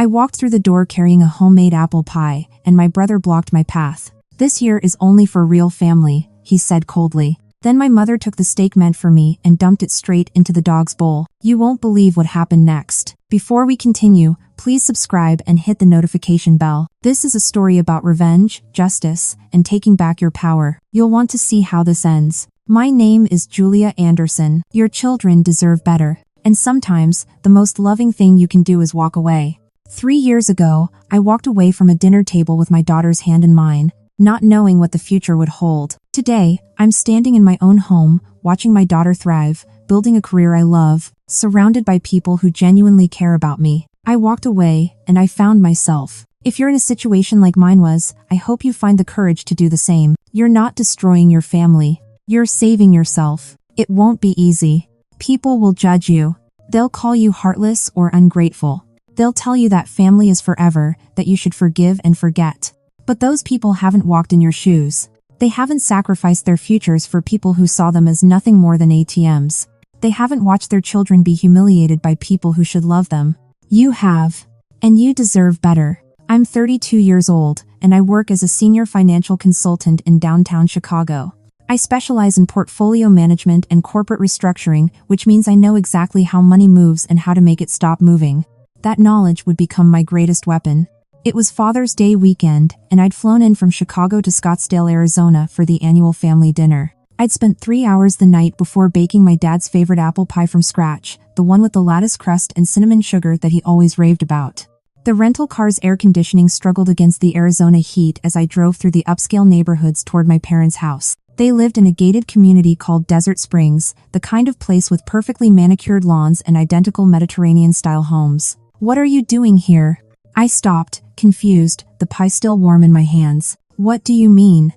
I walked through the door carrying a homemade apple pie, and my brother blocked my path. "This year is only for real family," he said coldly. Then my mother took the steak meant for me and dumped it straight into the dog's bowl. You won't believe what happened next. Before we continue, please subscribe and hit the notification bell. This is a story about revenge, justice, and taking back your power. You'll want to see how this ends. My name is Julia Anderson. Your children deserve better. And sometimes, the most loving thing you can do is walk away. 3 years ago, I walked away from a dinner table with my daughter's hand in mine, not knowing what the future would hold. Today, I'm standing in my own home, watching my daughter thrive, building a career I love, surrounded by people who genuinely care about me. I walked away, and I found myself. If you're in a situation like mine was, I hope you find the courage to do the same. You're not destroying your family. You're saving yourself. It won't be easy. People will judge you. They'll call you heartless or ungrateful. They'll tell you that family is forever, that you should forgive and forget. But those people haven't walked in your shoes. They haven't sacrificed their futures for people who saw them as nothing more than ATMs. They haven't watched their children be humiliated by people who should love them. You have. And you deserve better. I'm 32 years old, and I work as a senior financial consultant in downtown Chicago. I specialize in portfolio management and corporate restructuring, which means I know exactly how money moves and how to make it stop moving. That knowledge would become my greatest weapon. It was Father's Day weekend, and I'd flown in from Chicago to Scottsdale, Arizona for the annual family dinner. I'd spent 3 hours the night before baking my dad's favorite apple pie from scratch, the one with the lattice crust and cinnamon sugar that he always raved about. The rental car's air conditioning struggled against the Arizona heat as I drove through the upscale neighborhoods toward my parents' house. They lived in a gated community called Desert Springs, the kind of place with perfectly manicured lawns and identical Mediterranean-style homes. "What are you doing here?" I stopped, confused, the pie still warm in my hands. "What do you mean?"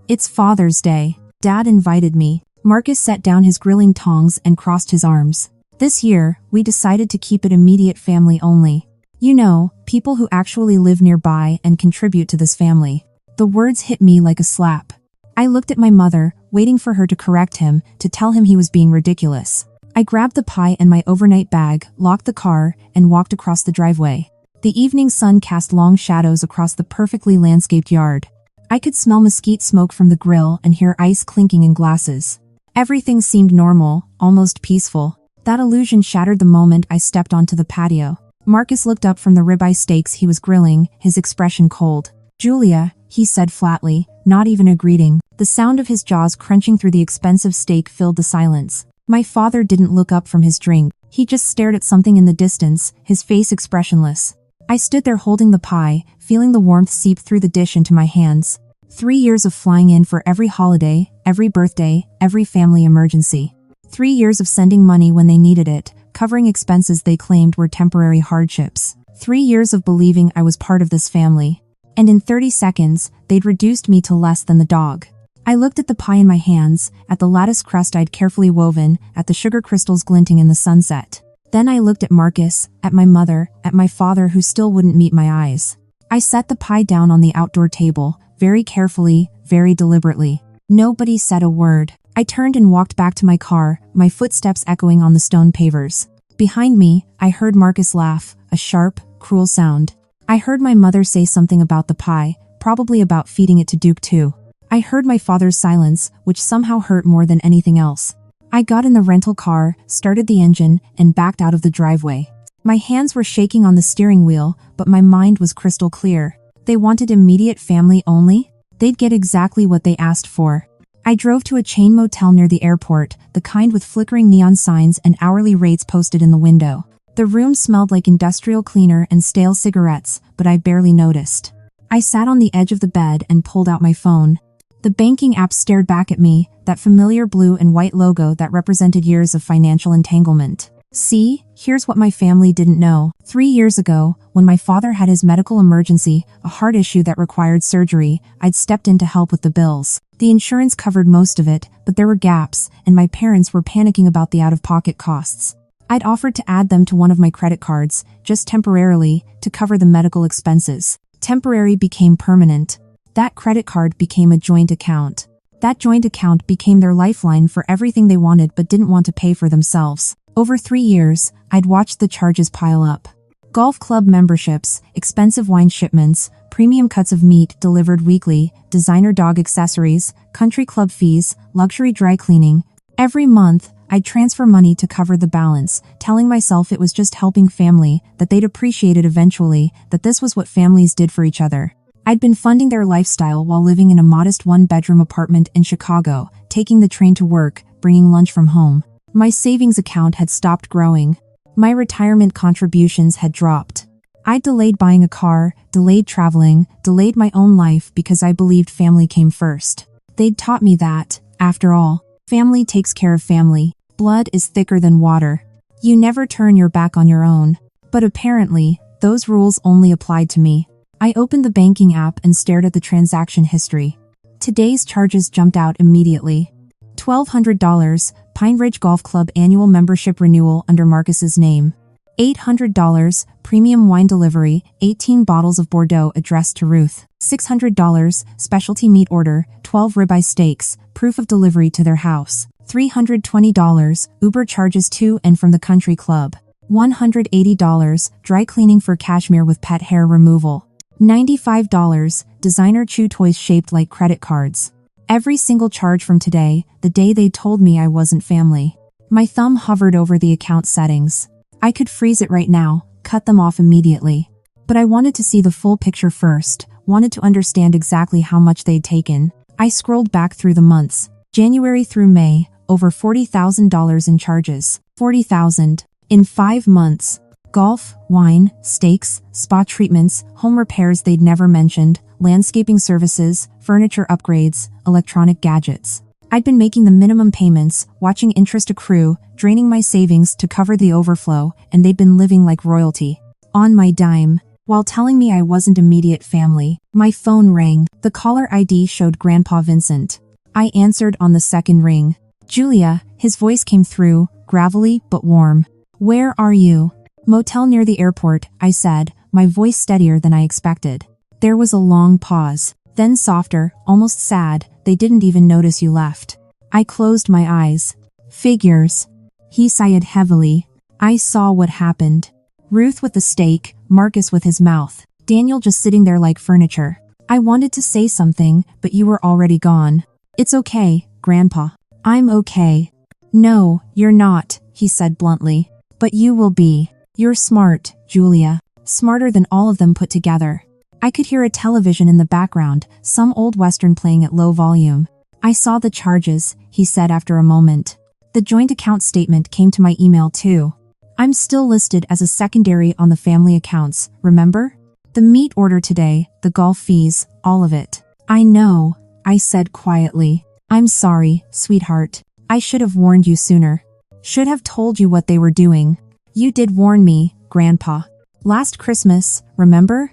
"It's Father's Day. Dad invited me." Marcus set down his grilling tongs and crossed his arms. "This year, we decided to keep it immediate family only. You know, people who actually live nearby and contribute to this family." The words hit me like a slap. I looked at my mother, waiting for her to correct him, to tell him he was being ridiculous. I grabbed the pie and my overnight bag, locked the car, and walked across the driveway. The evening sun cast long shadows across the perfectly landscaped yard. I could smell mesquite smoke from the grill and hear ice clinking in glasses. Everything seemed normal, almost peaceful. That illusion shattered the moment I stepped onto the patio. Marcus looked up from the ribeye steaks he was grilling, his expression cold. "Julia," he said flatly, not even a greeting. The sound of his jaws crunching through the expensive steak filled the silence. My father didn't look up from his drink. He just stared at something in the distance, his face expressionless. I stood there holding the pie, feeling the warmth seep through the dish into my hands. 3 years of flying in for every holiday, every birthday, every family emergency. 3 years of sending money when they needed it, covering expenses they claimed were temporary hardships. 3 years of believing I was part of this family. And in 30 seconds, they'd reduced me to less than the dog. I looked at the pie in my hands, at the lattice crust I'd carefully woven, at the sugar crystals glinting in the sunset. Then I looked at Marcus, at my mother, at my father who still wouldn't meet my eyes. I set the pie down on the outdoor table, very carefully, very deliberately. Nobody said a word. I turned and walked back to my car, my footsteps echoing on the stone pavers. Behind me, I heard Marcus laugh, a sharp, cruel sound. I heard my mother say something about the pie, probably about feeding it to Duke too. I heard my father's silence, which somehow hurt more than anything else. I got in the rental car, started the engine, and backed out of the driveway. My hands were shaking on the steering wheel, but my mind was crystal clear. They wanted immediate family only? They'd get exactly what they asked for. I drove to a chain motel near the airport, the kind with flickering neon signs and hourly rates posted in the window. The room smelled like industrial cleaner and stale cigarettes, but I barely noticed. I sat on the edge of the bed and pulled out my phone. The banking app stared back at me, that familiar blue and white logo that represented years of financial entanglement. See, here's what my family didn't know. 3 years ago, when my father had his medical emergency, a heart issue that required surgery, I'd stepped in to help with the bills. The insurance covered most of it, but there were gaps, and my parents were panicking about the out-of-pocket costs. I'd offered to add them to one of my credit cards, just temporarily, to cover the medical expenses. Temporary became permanent. That credit card became a joint account. That joint account became their lifeline for everything they wanted but didn't want to pay for themselves. Over 3 years, I'd watched the charges pile up. Golf club memberships, expensive wine shipments, premium cuts of meat delivered weekly, designer dog accessories, country club fees, luxury dry cleaning. Every month, I'd transfer money to cover the balance, telling myself it was just helping family, that they'd appreciate it eventually, that this was what families did for each other. I'd been funding their lifestyle while living in a modest one-bedroom apartment in Chicago, taking the train to work, bringing lunch from home. My savings account had stopped growing. My retirement contributions had dropped. I delayed buying a car, delayed traveling, delayed my own life because I believed family came first. They'd taught me that, after all, family takes care of family. Blood is thicker than water. You never turn your back on your own. But apparently, those rules only applied to me. I opened the banking app and stared at the transaction history. Today's charges jumped out immediately. $1,200, Pine Ridge Golf Club annual membership renewal under Marcus's name. $800, premium wine delivery, 18 bottles of Bordeaux addressed to Ruth. $600, specialty meat order, 12 ribeye steaks, proof of delivery to their house. $320, Uber charges to and from the country club. $180, dry cleaning for cashmere with pet hair removal. $95, designer chew toys shaped like credit cards. Every single charge from today, the day they told me I wasn't family. My thumb hovered over the account settings. I could freeze it right now, cut them off immediately. But I wanted to see the full picture first, wanted to understand exactly how much they'd taken. I scrolled back through the months. January through May, over $40,000 in charges. $40,000 in 5 months. Golf, wine, steaks, spa treatments, home repairs they'd never mentioned, landscaping services, furniture upgrades, electronic gadgets. I'd been making the minimum payments, watching interest accrue, draining my savings to cover the overflow, and they'd been living like royalty. On my dime. While telling me I wasn't immediate family, my phone rang. The caller ID showed Grandpa Vincent. I answered on the second ring. Julia, his voice came through, gravelly but warm. Where are you? Motel near the airport, I said, my voice steadier than I expected. There was a long pause. Then softer, almost sad, they didn't even notice you left. I closed my eyes. Figures. He sighed heavily. I saw what happened. Ruth with the steak, Marcus with his mouth, Daniel just sitting there like furniture. I wanted to say something, but you were already gone. It's okay, Grandpa. I'm okay. No, you're not, he said bluntly. But you will be. You're smart, Julia. Smarter than all of them put together. I could hear a television in the background, some old western playing at low volume. I saw the charges, he said after a moment. The joint account statement came to my email too. I'm still listed as a secondary on the family accounts, remember? The meat order today, the golf fees, all of it. I know, I said quietly. I'm sorry, sweetheart. I should have warned you sooner. Should have told you what they were doing. You did warn me, Grandpa. Last Christmas, remember?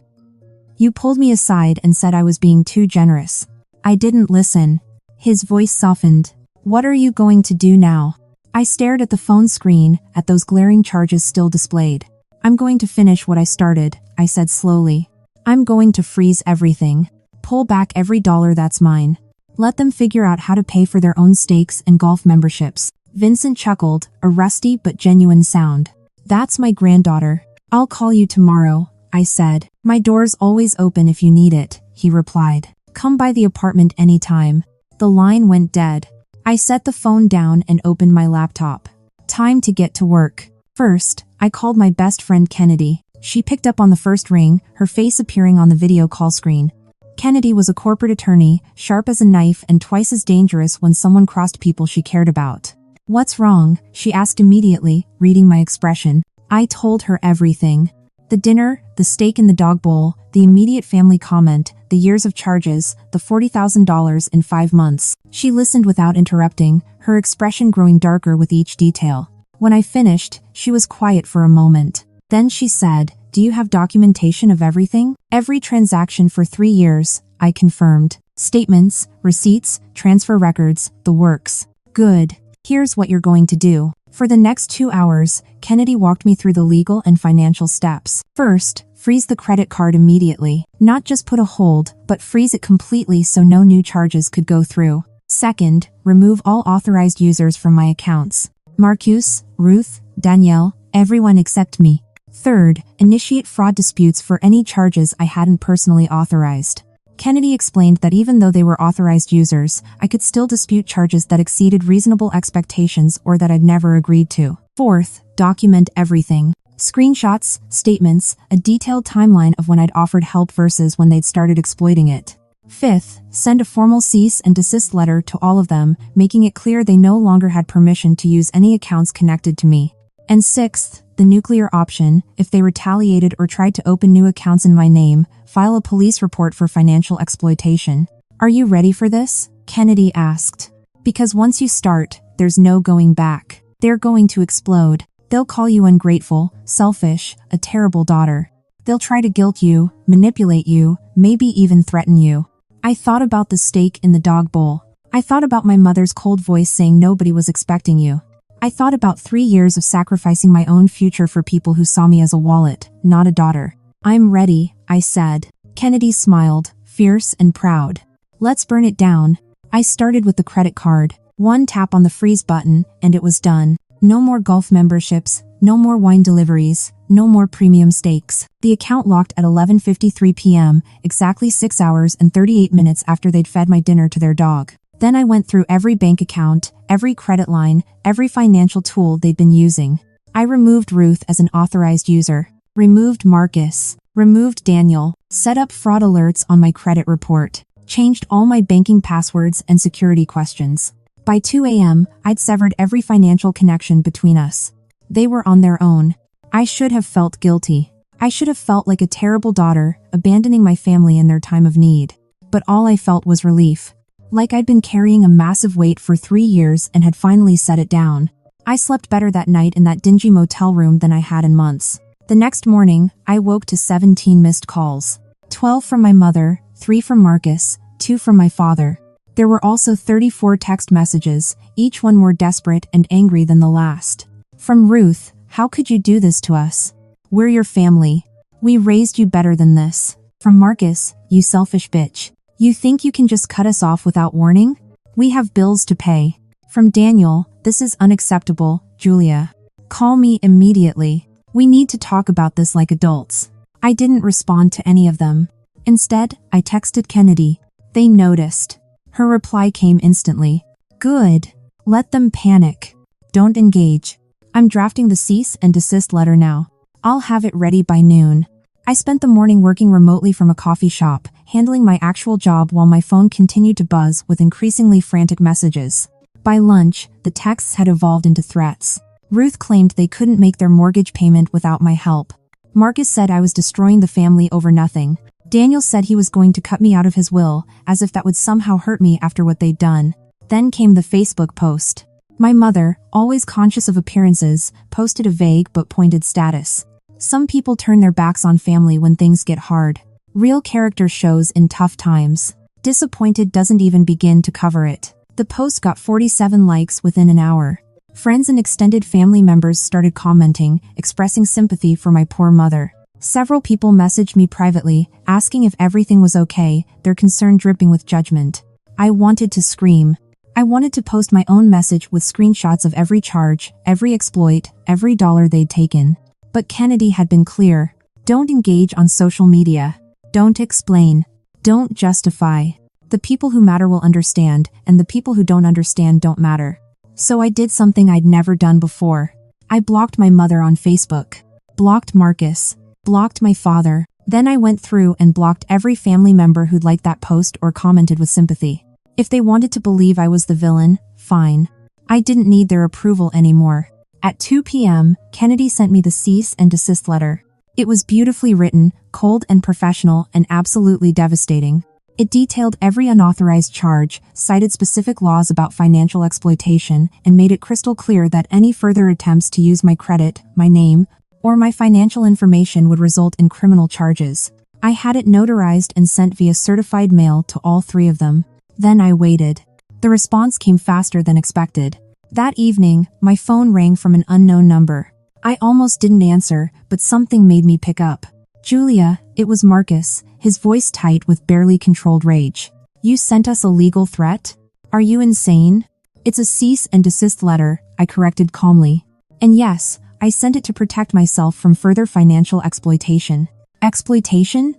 You pulled me aside and said I was being too generous. I didn't listen. His voice softened. What are you going to do now? I stared at the phone screen, at those glaring charges still displayed. I'm going to finish what I started, I said slowly. I'm going to freeze everything. Pull back every dollar that's mine. Let them figure out how to pay for their own steaks and golf memberships. Vincent chuckled, a rusty but genuine sound. That's my granddaughter. I'll call you tomorrow, I said. My door's always open if you need it, he replied. Come by the apartment anytime. The line went dead. I set the phone down and opened my laptop. Time to get to work. First, I called my best friend Kennedy. She picked up on the first ring, her face appearing on the video call screen. Kennedy was a corporate attorney, sharp as a knife and twice as dangerous when someone crossed people she cared about. What's wrong? She asked immediately, reading my expression. I told her everything. The dinner, the steak in the dog bowl, the immediate family comment, the years of charges, the $40,000 in 5 months. She listened without interrupting, her expression growing darker with each detail. When I finished, she was quiet for a moment. Then she said, Do you have documentation of everything? Every transaction for 3 years, I confirmed. Statements, receipts, transfer records, the works. Good. Here's what you're going to do. For the next 2 hours, Kennedy walked me through the legal and financial steps. First, freeze the credit card immediately. Not just put a hold, but freeze it completely so no new charges could go through. Second, remove all authorized users from my accounts. Marcus, Ruth, Danielle, everyone except me. Third, initiate fraud disputes for any charges I hadn't personally authorized. Kennedy explained that even though they were authorized users, I could still dispute charges that exceeded reasonable expectations or that I'd never agreed to. Fourth, document everything. Screenshots, statements, a detailed timeline of when I'd offered help versus when they'd started exploiting it. Fifth, send a formal cease and desist letter to all of them, making it clear they no longer had permission to use any accounts connected to me. And sixth, the nuclear option, if they retaliated or tried to open new accounts in my name, file a police report for financial exploitation. Are you ready for this? Kennedy asked. Because once you start, there's no going back. They're going to explode. They'll call you ungrateful, selfish, a terrible daughter. They'll try to guilt you, manipulate you, maybe even threaten you. I thought about the steak in the dog bowl. I thought about my mother's cold voice saying nobody was expecting you. I thought about 3 years of sacrificing my own future for people who saw me as a wallet, not a daughter. I'm ready, I said. Kennedy smiled, fierce and proud. Let's burn it down. I started with the credit card. One tap on the freeze button, and it was done. No more golf memberships, no more wine deliveries, no more premium steaks. The account locked at 11:53 p.m., exactly 6 hours and 38 minutes after they'd fed my dinner to their dog. Then I went through every bank account, every credit line, every financial tool they'd been using. I removed Ruth as an authorized user, removed Marcus, removed Daniel, set up fraud alerts on my credit report, changed all my banking passwords and security questions. By 2 a.m., I'd severed every financial connection between us. They were on their own. I should have felt guilty. I should have felt like a terrible daughter, abandoning my family in their time of need. But all I felt was relief. Like I'd been carrying a massive weight for 3 years and had finally set it down. I slept better that night in that dingy motel room than I had in months. The next morning, I woke to 17 missed calls. 12 from my mother, 3 from Marcus, 2 from my father. There were also 34 text messages, each one more desperate and angry than the last. From Ruth, how could you do this to us? We're your family. We raised you better than this. From Marcus, you selfish bitch. You think you can just cut us off without warning? We have bills to pay. From Daniel, this is unacceptable, Julia. Call me immediately. We need to talk about this like adults. I didn't respond to any of them. Instead, I texted Kennedy. They noticed. Her reply came instantly. Good. Let them panic. Don't engage. I'm drafting the cease and desist letter now. I'll have it ready by noon. I spent the morning working remotely from a coffee shop, handling my actual job while my phone continued to buzz with increasingly frantic messages. By lunch, the texts had evolved into threats. Ruth claimed they couldn't make their mortgage payment without my help. Marcus said I was destroying the family over nothing. Daniel said he was going to cut me out of his will, as if that would somehow hurt me after what they'd done. Then came the Facebook post. My mother, always conscious of appearances, posted a vague but pointed status. Some people turn their backs on family when things get hard. Real character shows in tough times. Disappointed doesn't even begin to cover it. The post got 47 likes within an hour. Friends and extended family members started commenting, expressing sympathy for my poor mother. Several people messaged me privately, asking if everything was okay, their concern dripping with judgment. I wanted to scream. I wanted to post my own message with screenshots of every charge, every exploit, every dollar they'd taken. But Kennedy had been clear. Don't engage on social media. Don't explain. Don't justify. The people who matter will understand, and the people who don't understand don't matter. So I did something I'd never done before. I blocked my mother on Facebook. Blocked Marcus. Blocked my father. Then I went through and blocked every family member who'd liked that post or commented with sympathy. If they wanted to believe I was the villain, fine. I didn't need their approval anymore. At 2 p.m., Kennedy sent me the cease and desist letter. It was beautifully written, cold and professional, and absolutely devastating. It detailed every unauthorized charge, cited specific laws about financial exploitation, and made it crystal clear that any further attempts to use my credit, my name, or my financial information would result in criminal charges. I had it notarized and sent via certified mail to all 3 of them. Then I waited. The response came faster than expected. That evening, my phone rang from an unknown number. I almost didn't answer, but something made me pick up. Julia, it was Marcus, his voice tight with barely controlled rage. You sent us a legal threat? Are you insane? It's a cease and desist letter, I corrected calmly. And yes, I sent it to protect myself from further financial exploitation. Exploitation?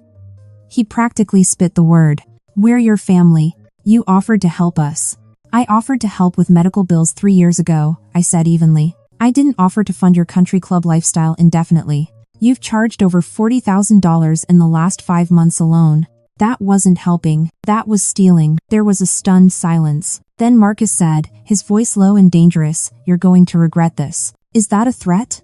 He practically spit the word. We're your family. You offered to help us. I offered to help with medical bills 3 years ago, I said evenly. I didn't offer to fund your country club lifestyle indefinitely. You've charged over $40,000 in the last 5 months alone. That wasn't helping. That was stealing. There was a stunned silence. Then Marcus said, his voice low and dangerous, "You're going to regret this." Is that a threat?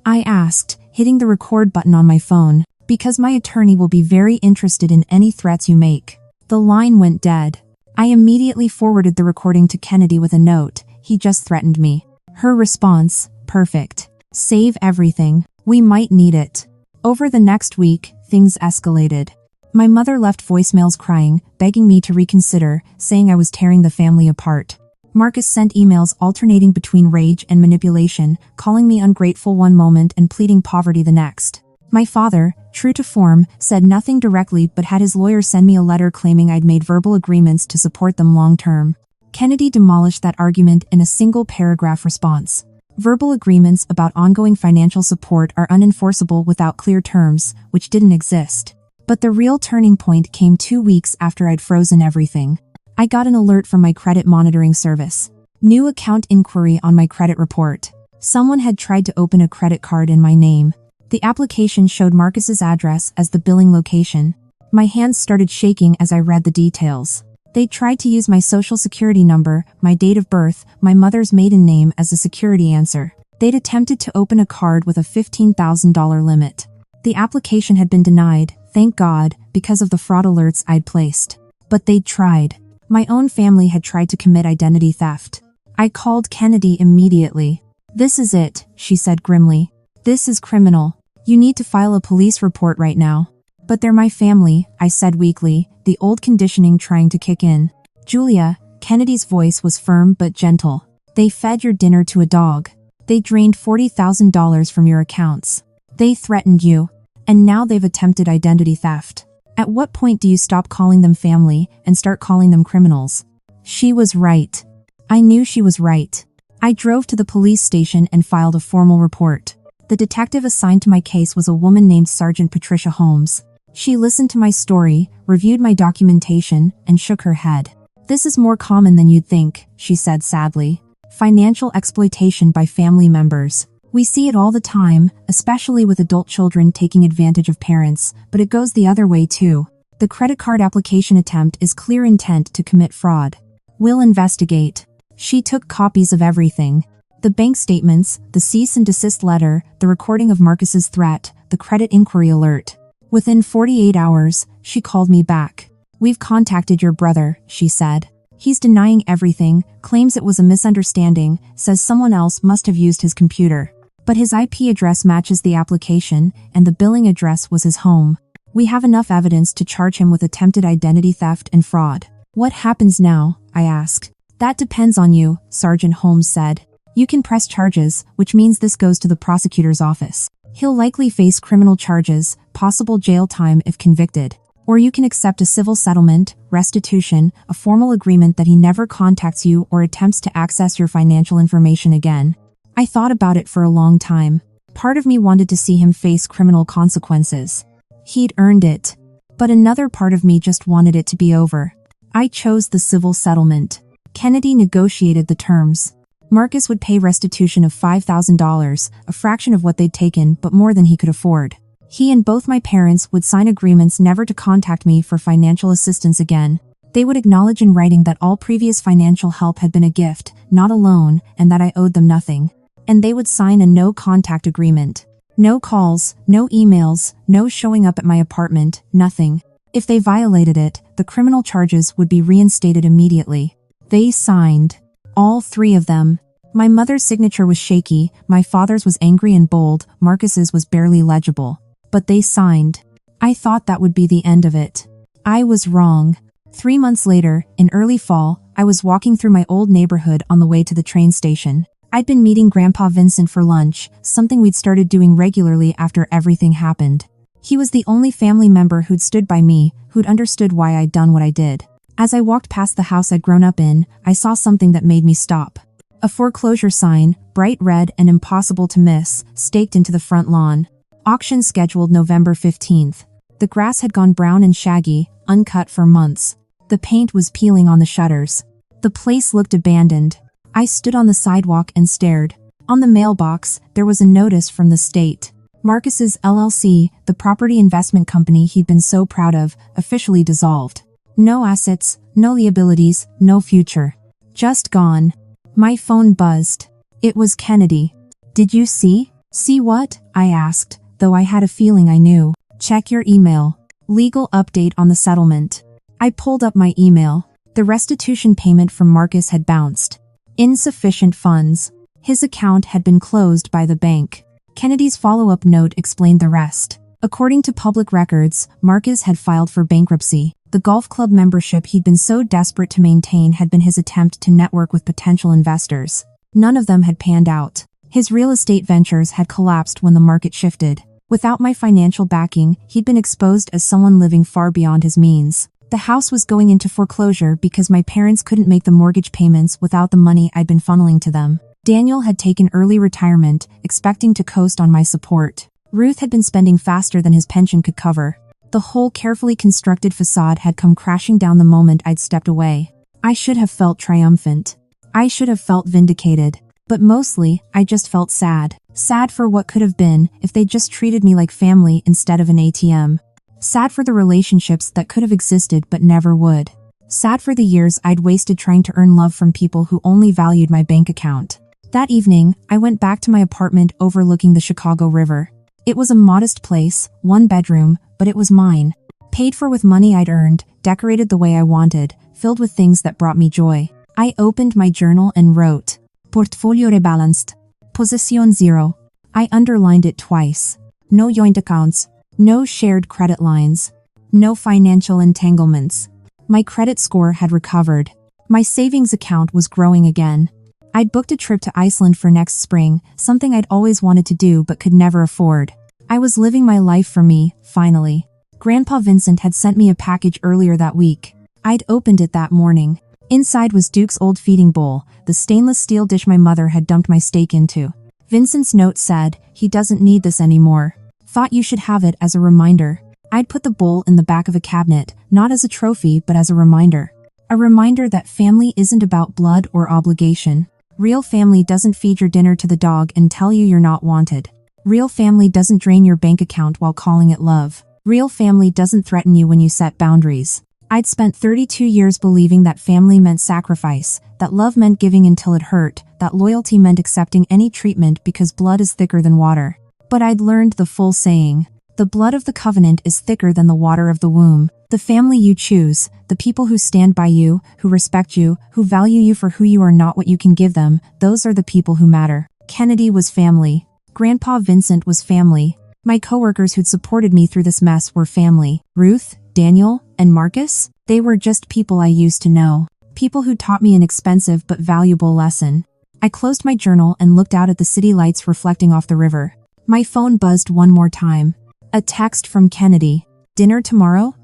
I asked, hitting the record button on my phone, because my attorney will be very interested in any threats you make. The line went dead. I immediately forwarded the recording to Kennedy with a note. He just threatened me. Her response, perfect. Save everything. We might need it. Over the next week, things escalated. My mother left voicemails crying, begging me to reconsider, saying I was tearing the family apart. Marcus sent emails alternating between rage and manipulation, calling me ungrateful one moment and pleading poverty the next. My father, true to form, said nothing directly but had his lawyer send me a letter claiming I'd made verbal agreements to support them long term. Kennedy demolished that argument in a single paragraph response. Verbal agreements about ongoing financial support are unenforceable without clear terms, which didn't exist. But the real turning point came 2 weeks after I'd frozen everything. I got an alert from my credit monitoring service. New account inquiry on my credit report. Someone had tried to open a credit card in my name. The application showed Marcus's address as the billing location. My hands started shaking as I read the details. They tried to use my social security number, my date of birth, my mother's maiden name as a security answer. They'd attempted to open a card with a $15,000 limit. The application had been denied, thank God, because of the fraud alerts I'd placed. But they'd tried. My own family had tried to commit identity theft. I called Kennedy immediately. "This is it," she said grimly. "This is criminal. You need to file a police report right now." "But they're my family," I said weakly, the old conditioning trying to kick in. "Julia," Kennedy's voice was firm but gentle. "They fed your dinner to a dog. They drained $40,000 from your accounts. They threatened you. And now they've attempted identity theft. At what point do you stop calling them family and start calling them criminals?" She was right. I knew she was right. I drove to the police station and filed a formal report. The detective assigned to my case was a woman named Sergeant Patricia Holmes. She listened to my story, reviewed my documentation, and shook her head. "This is more common than you'd think," she said sadly. "Financial exploitation by family members. We see it all the time, especially with adult children taking advantage of parents, but it goes the other way too. The credit card application attempt is clear intent to commit fraud. We'll investigate." She took copies of everything. The bank statements, the cease and desist letter, the recording of Marcus's threat, the credit inquiry alert. Within 48 hours, she called me back. "We've contacted your brother," she said. "He's denying everything, claims it was a misunderstanding, says someone else must have used his computer. But his IP address matches the application, and the billing address was his home. We have enough evidence to charge him with attempted identity theft and fraud." "What happens now?" I asked. "That depends on you," Sergeant Holmes said. "You can press charges, which means this goes to the prosecutor's office. He'll likely face criminal charges, possible jail time if convicted. Or you can accept a civil settlement, restitution, a formal agreement that he never contacts you or attempts to access your financial information again." I thought about it for a long time. Part of me wanted to see him face criminal consequences. He'd earned it. But another part of me just wanted it to be over. I chose the civil settlement. Kennedy negotiated the terms. Marcus would pay restitution of $5,000, a fraction of what they'd taken but more than he could afford. He and both my parents would sign agreements never to contact me for financial assistance again. They would acknowledge in writing that all previous financial help had been a gift, not a loan, and that I owed them nothing. And they would sign a no-contact agreement. No calls, no emails, no showing up at my apartment, nothing. If they violated it, the criminal charges would be reinstated immediately. They signed. All 3 of them. My mother's signature was shaky, my father's was angry and bold, Marcus's was barely legible. But they signed. I thought that would be the end of it. I was wrong. 3 months later, in early fall, I was walking through my old neighborhood on the way to the train station. I'd been meeting Grandpa Vincent for lunch, something we'd started doing regularly after everything happened. He was the only family member who'd stood by me, who'd understood why I'd done what I did. As I walked past the house I'd grown up in, I saw something that made me stop. A foreclosure sign, bright red and impossible to miss, staked into the front lawn. Auction scheduled November 15th. The grass had gone brown and shaggy, uncut for months. The paint was peeling on the shutters. The place looked abandoned. I stood on the sidewalk and stared. On the mailbox, there was a notice from the state. Marcus's LLC, the property investment company he'd been so proud of, officially dissolved. No assets, no liabilities, no future. Just gone. My phone buzzed. It was Kennedy. "Did you see?" "See what?" I asked, though I had a feeling I knew. "Check your email. Legal update on the settlement." I pulled up my email. The restitution payment from Marcus had bounced. Insufficient funds. His account had been closed by the bank. Kennedy's follow-up note explained the rest. According to public records, Marcus had filed for bankruptcy. The golf club membership he'd been so desperate to maintain had been his attempt to network with potential investors. None of them had panned out. His real estate ventures had collapsed when the market shifted. Without my financial backing, he'd been exposed as someone living far beyond his means. The house was going into foreclosure because my parents couldn't make the mortgage payments without the money I'd been funneling to them. Daniel had taken early retirement, expecting to coast on my support. Ruth had been spending faster than his pension could cover. The whole carefully constructed facade had come crashing down the moment I'd stepped away. I should have felt triumphant. I should have felt vindicated. But mostly, I just felt sad. Sad for what could have been if they'd just treated me like family instead of an ATM. Sad for the relationships that could have existed but never would. Sad for the years I'd wasted trying to earn love from people who only valued my bank account. That evening, I went back to my apartment overlooking the Chicago River. It was a modest place, one bedroom, but it was mine. Paid for with money I'd earned, decorated the way I wanted, filled with things that brought me joy. I opened my journal and wrote, "Portfolio rebalanced. Position 0. I underlined it twice. No joint accounts. No shared credit lines. No financial entanglements. My credit score had recovered. My savings account was growing again. I'd booked a trip to Iceland for next spring, something I'd always wanted to do but could never afford. I was living my life for me, finally. Grandpa Vincent had sent me a package earlier that week. I'd opened it that morning. Inside was Duke's old feeding bowl, the stainless steel dish my mother had dumped my steak into. Vincent's note said, "He doesn't need this anymore. Thought you should have it as a reminder." I'd put the bowl in the back of a cabinet, not as a trophy but as a reminder. A reminder that family isn't about blood or obligation. Real family doesn't feed your dinner to the dog and tell you you're not wanted. Real family doesn't drain your bank account while calling it love. Real family doesn't threaten you when you set boundaries. I'd spent 32 years believing that family meant sacrifice, that love meant giving until it hurt, that loyalty meant accepting any treatment because blood is thicker than water. But I'd learned the full saying. The blood of the covenant is thicker than the water of the womb. The family you choose, the people who stand by you, who respect you, who value you for who you are not what you can give them, those are the people who matter. Kennedy was family. Grandpa Vincent was family. My coworkers who'd supported me through this mess were family. Ruth, Daniel, and Marcus? They were just people I used to know. People who taught me an expensive but valuable lesson. I closed my journal and looked out at the city lights reflecting off the river. My phone buzzed one more time. A text from Kennedy. "Dinner tomorrow?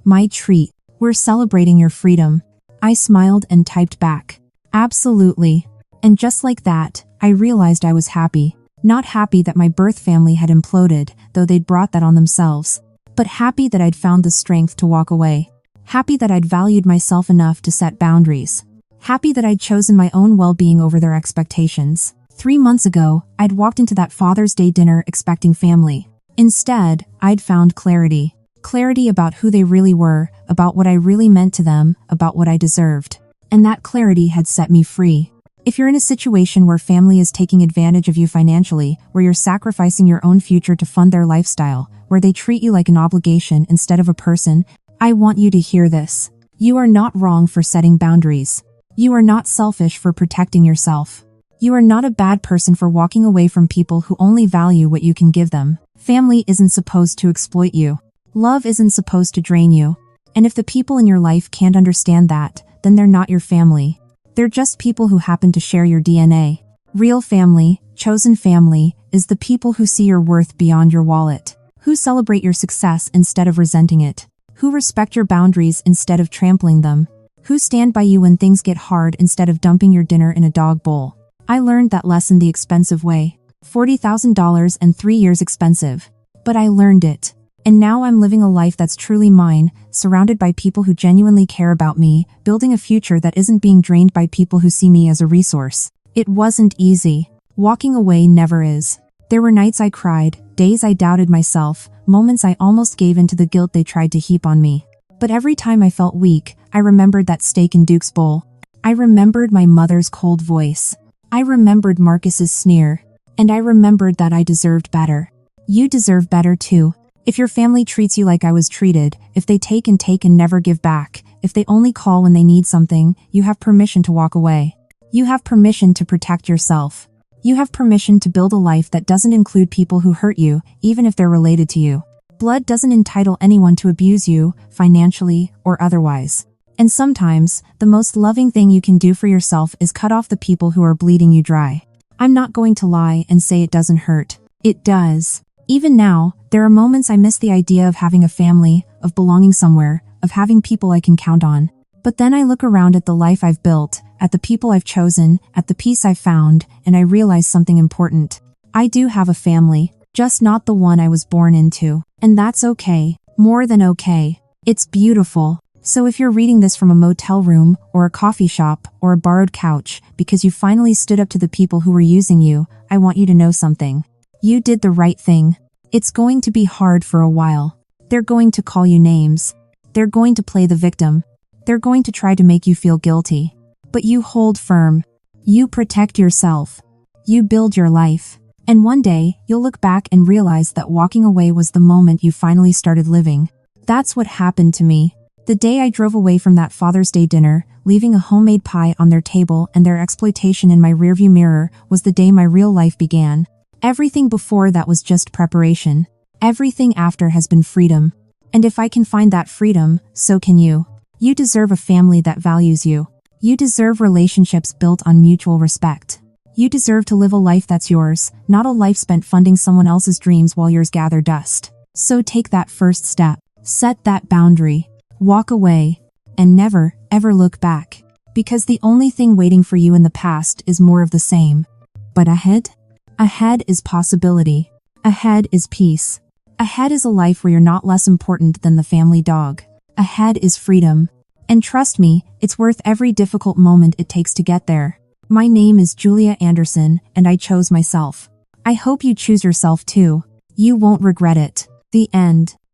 My treat. We're celebrating your freedom." I smiled and typed back, "Absolutely." And just like that, I realized I was happy. Not happy that my birth family had imploded, though they'd brought that on themselves. But happy that I'd found the strength to walk away. Happy that I'd valued myself enough to set boundaries. Happy that I'd chosen my own well-being over their expectations. 3 months ago, I'd walked into that Father's Day dinner expecting family. Instead, I'd found clarity. Clarity about who they really were, about what I really meant to them, about what I deserved. And that clarity had set me free. If you're in a situation where family is taking advantage of you financially, where you're sacrificing your own future to fund their lifestyle, where they treat you like an obligation instead of a person, I want you to hear this. You are not wrong for setting boundaries. You are not selfish for protecting yourself. You are not a bad person for walking away from people who only value what you can give them. Family isn't supposed to exploit you. Love isn't supposed to drain you. And if the people in your life can't understand that, then they're not your family. They're just people who happen to share your DNA. Real family, chosen family, is the people who see your worth beyond your wallet, who celebrate your success instead of resenting it, who respect your boundaries instead of trampling them, Who stand by you when things get hard instead of dumping your dinner in a dog bowl. I learned that lesson the expensive way. $40,000 and 3 years expensive. But I learned it. And now I'm living a life that's truly mine, surrounded by people who genuinely care about me, building a future that isn't being drained by people who see me as a resource. It wasn't easy. Walking away never is. There were nights I cried, days I doubted myself, moments I almost gave in to the guilt they tried to heap on me. But every time I felt weak, I remembered that steak in Duke's bowl. I remembered my mother's cold voice. I remembered Marcus's sneer. And I remembered that I deserved better. You deserve better too. If your family treats you like I was treated, if they take and never give back, if they only call when they need something, you have permission to walk away. You have permission to protect yourself. You have permission to build a life that doesn't include people who hurt you, even if they're related to you. Blood doesn't entitle anyone to abuse you, financially or otherwise. And sometimes, the most loving thing you can do for yourself is cut off the people who are bleeding you dry. I'm not going to lie and say it doesn't hurt. It does. Even now, there are moments I miss the idea of having a family, of belonging somewhere, of having people I can count on. But then I look around at the life I've built, at the people I've chosen, at the peace I've found, and I realize something important. I do have a family, just not the one I was born into. And that's okay. More than okay. It's beautiful. So if you're reading this from a motel room, or a coffee shop, or a borrowed couch, because you finally stood up to the people who were using you, I want you to know something. You did the right thing. It's going to be hard for a while. They're going to call you names. They're going to play the victim. They're going to try to make you feel guilty. But you hold firm. You protect yourself. You build your life. And one day, you'll look back and realize that walking away was the moment you finally started living. That's what happened to me. The day I drove away from that Father's Day dinner, leaving a homemade pie on their table and their exploitation in my rearview mirror, was the day my real life began. Everything before that was just preparation. Everything after has been freedom. And if I can find that freedom, so can you. You deserve a family that values you. You deserve relationships built on mutual respect. You deserve to live a life that's yours, not a life spent funding someone else's dreams while yours gather dust. So take that first step. Set that boundary. Walk away. And never, ever look back. Because the only thing waiting for you in the past is more of the same. But ahead? Ahead is possibility. Ahead is peace. Ahead is a life where you're not less important than the family dog. Ahead is freedom. And trust me, it's worth every difficult moment it takes to get there. My name is Julia Anderson, and I chose myself. I hope you choose yourself too. You won't regret it. The end.